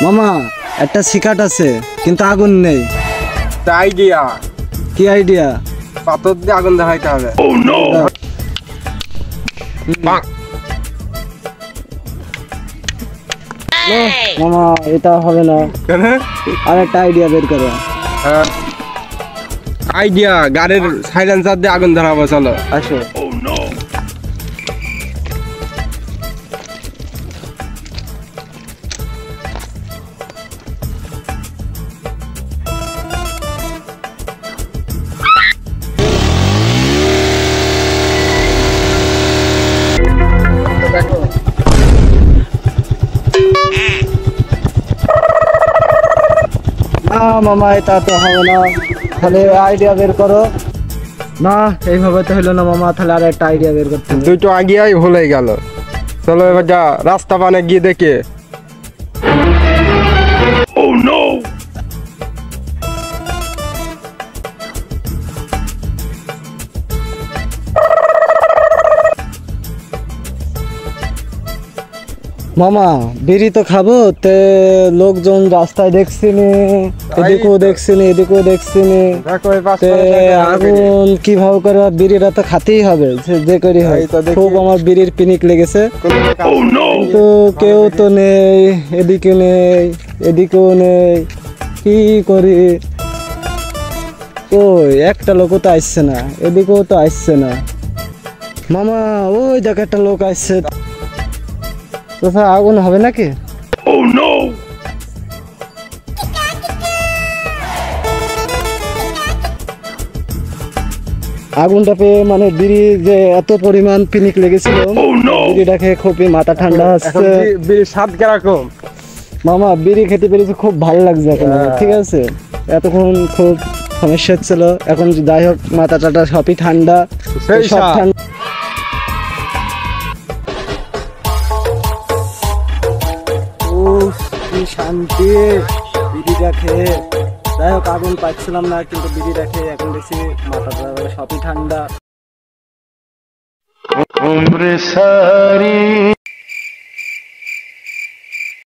মামা একটা শিকাট আছে কিন্তু আগুন নেই। আইডিয়া। কি আইডিয়া? পাথর দিয়ে আগুন দেখাইতে হবে। মামা এটা হবে না, আর একটা আইডিয়া বের করো। আইডিয়া, গাড়ির সাইলেন্সার দিয়ে আগুন ধরাবো, চলো আসো। না মামা এটা তো হবে না, তাহলে আইডিয়া বের করো। না এইভাবে তো হলো না মামা, তাহলে আর একটা আইডিয়া বের করতে হবে। দুটো আগিয়াই ভুলে গেল। চলো এবার যা রাস্তা পানে গিয়ে দেখে। মামা বিড়ি তো খাবো, তে লোকজন রাস্তায় দেখছিনি, এদিকেও দেখছিনি এদিকেও দেখছিনি, আগুন কিভাবে করে বিড়িটা তো খাতেই হবে, যে করি হয়। খুব আমার বিড়ির পিনিক লেগেছে, কিন্তু কেউ তো নেই, এদিকে নেই এদিকেও নেই, কি করি? ওই একটা লোকও তো আসছে না, এদিকেও তো আসছে না। মামা ওই দেখ একটা লোক আসছে, কোথাও আগুন হবে নাকি? আগুনটা পেয়ে মানে বিড়ি যে এত পরিমাণ পিনিক লেগেছিল, বিড়িটা খেয়ে খুবই মাথা ঠান্ডা হচ্ছে। বিড়ির স্বাদ কিরকম? মামা বিড়ি খেতে পেরেছি, খুব ভালো লাগছে এখন, ঠিক আছে। এতক্ষণ খুব সমস্যা হচ্ছিল, এখন যাই হোক মাথা টাটা সবই ঠান্ডা, সব ঠান্ডা। কি শান্তি বিড়িটা খেয়ে। যাই হোক আগুন পাচ্ছিলাম না, কিন্তু বিড়িটা খেয়ে এখন দেখছি মাথাটা সবই ঠান্ডা।